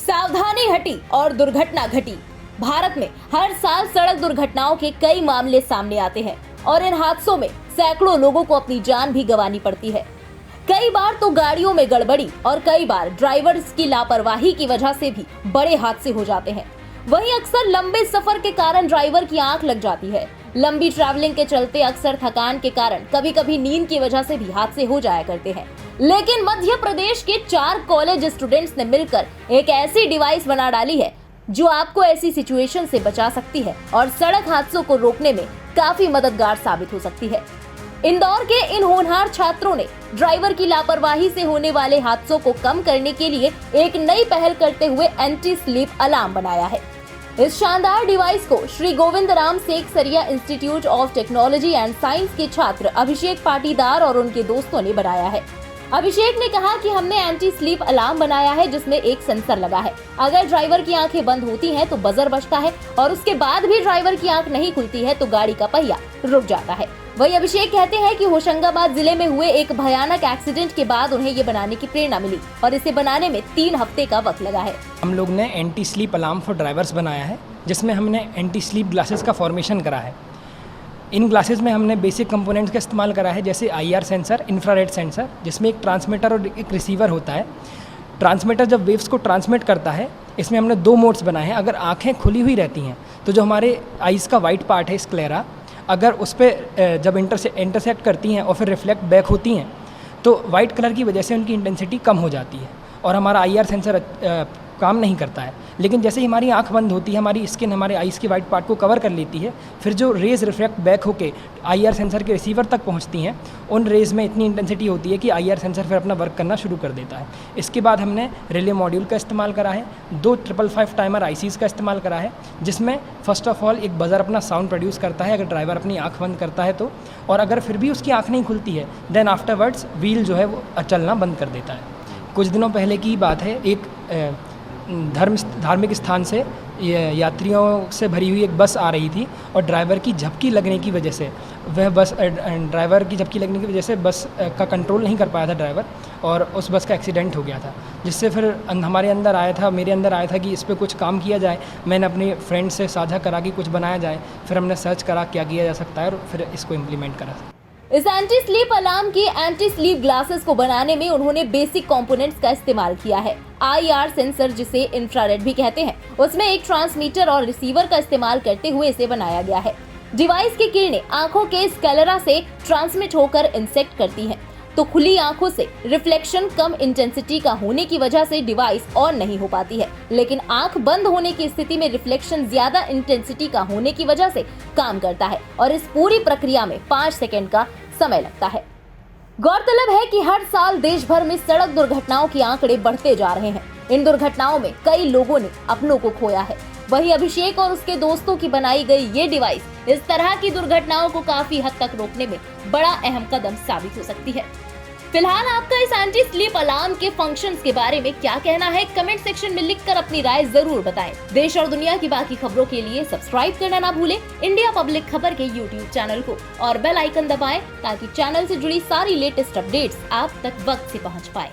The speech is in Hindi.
सावधानी हटी और दुर्घटना घटी। भारत में हर साल सड़क दुर्घटनाओं के कई मामले सामने आते हैं और इन हादसों में सैकड़ों लोगों को अपनी जान भी गंवानी पड़ती है। कई बार तो गाड़ियों में गड़बड़ी और कई बार ड्राइवर्स की लापरवाही की वजह से भी बड़े हादसे हो जाते हैं। वहीं अक्सर लंबे सफर के कारण ड्राइवर की आंख लग जाती है। लंबी ट्रैवलिंग के चलते अक्सर थकान के कारण कभी कभी नींद की वजह से भी हादसे हो जाया करते हैं। लेकिन मध्य प्रदेश के 4 कॉलेज स्टूडेंट्स ने मिलकर एक ऐसी डिवाइस बना डाली है जो आपको ऐसी सिचुएशन से बचा सकती है और सड़क हादसों को रोकने में काफी मददगार साबित हो सकती है। इंदौर के इन होनहार छात्रों ने ड्राइवर की लापरवाही से होने वाले हादसों को कम करने के लिए एक नई पहल करते हुए एंटी स्लीप अलार्म बनाया है। इस शानदार डिवाइस को Shri Govind Ram Seksaria institute of technology and science के छात्र अभिषेक पाटीदार और उनके दोस्तों ने बनाया है। अभिषेक ने कहा कि हमने एंटी स्लीप अलार्म बनाया है जिसमें एक सेंसर लगा है। अगर ड्राइवर की आंखें बंद होती हैं तो बजर बजता है और उसके बाद भी ड्राइवर की आंख नहीं खुलती है तो गाड़ी का पहिया रुक जाता है। वही अभिषेक कहते हैं कि होशंगाबाद जिले में हुए एक भयानक एक्सीडेंट के बाद उन्हें ये बनाने की प्रेरणा मिली और इसे बनाने में 3 हफ्ते का वक्त लगा है। हम लोग ने anti sleep alarm for drivers बनाया है जिसमें हमने एंटी स्लीप ग्लासेस का फॉर्मेशन करा है। इन ग्लासेस में हमने बेसिक कंपोनेंट्स का इस्तेमाल करा है जैसे IR सेंसर, इंफ्रारेड सेंसर, जिसमें एक ट्रांसमीटर और एक रिसीवर होता है। ट्रांसमीटर जब वेव्स को ट्रांसमिट करता है, इसमें हमने 2 मोड्स बनाए हैं। अगर आंखें खुली हुई रहती हैं तो जो हमारे आइज़ का वाइट पार्ट है स्क्लेरा, अगर उस पर जब इंटरसेक्ट करती हैं और फिर रिफ्लेक्ट बैक होती हैं तो वाइट कलर की वजह से उनकी इंटेंसिटी कम हो जाती है और हमारा IR सेंसर काम नहीं करता है। लेकिन जैसे ही हमारी आंख बंद होती है, हमारी स्किन हमारे आइज़ के वाइट पार्ट को कवर कर लेती है, फिर जो रेज़ रिफ्लेक्ट बैक होके IR सेंसर के रिसीवर तक पहुंचती हैं, उन रेज़ में इतनी इंटेंसिटी होती है कि IR सेंसर फिर अपना वर्क करना शुरू कर देता है। इसके बाद हमने रिले मॉड्यूल का इस्तेमाल करा है, 2 555 टाइमर ICs का इस्तेमाल करा है, जिसमें फर्स्ट ऑफ ऑल एक बज़र अपना साउंड प्रोड्यूस करता है अगर ड्राइवर अपनी आँख बंद करता है तो, और अगर फिर भी उसकी आँख नहीं खुलती है देन आफ्टरवर्ड्स व्हील जो है वो चलना बंद कर देता है। कुछ दिनों पहले की बात है, एक धार्मिक स्थान से यात्रियों से भरी हुई एक बस आ रही थी और ड्राइवर की झपकी लगने की वजह से बस का कंट्रोल नहीं कर पाया था ड्राइवर और उस बस का एक्सीडेंट हो गया था, जिससे फिर मेरे अंदर आया था कि इस पर कुछ काम किया जाए। मैंने अपने फ्रेंड से साझा करा कि कुछ बनाया जाए, फिर हमने सर्च करा क्या किया जा सकता है और फिर इसको इम्प्लीमेंट करा। इस एंटी स्लीप अलार्म की एंटी स्लीप ग्लासेस को बनाने में उन्होंने बेसिक कंपोनेंट्स का इस्तेमाल किया है। IR सेंसर, जिसे इंफ्रारेड भी कहते हैं, उसमें एक ट्रांसमीटर और रिसीवर का इस्तेमाल करते हुए इसे बनाया गया है। डिवाइस की किरणें आंखों के स्क्लेरा से ट्रांसमिट होकर इंसेक्ट करती हैं, तो खुली आंखों से रिफ्लेक्शन कम इंटेंसिटी का होने की वजह से डिवाइस ऑन नहीं हो पाती है, लेकिन आंख बंद होने की स्थिति में रिफ्लेक्शन ज्यादा इंटेंसिटी का होने की वजह से काम करता है और इस पूरी प्रक्रिया में 5 सेकंड का समय लगता है। गौरतलब है कि हर साल देश भर में सड़क दुर्घटनाओं के आंकड़े बढ़ते जा रहे हैं। इन दुर्घटनाओं में कई लोगों ने अपनों को खोया है। वहीं अभिषेक और उसके दोस्तों की बनाई गई ये डिवाइस इस तरह की दुर्घटनाओं को काफी हद तक रोकने में बड़ा अहम कदम साबित हो सकती है। फिलहाल आपका इस एंटी स्लीप अलार्म के फंक्शंस के बारे में क्या कहना है, कमेंट सेक्शन में लिखकर अपनी राय जरूर बताएं। देश और दुनिया की बाकी खबरों के लिए सब्सक्राइब करना ना भूलें इंडिया पब्लिक खबर के YouTube चैनल को और बेल आइकन दबाएं ताकि चैनल से जुड़ी सारी लेटेस्ट अपडेट्स आप तक वक्त से पहुंच पाए।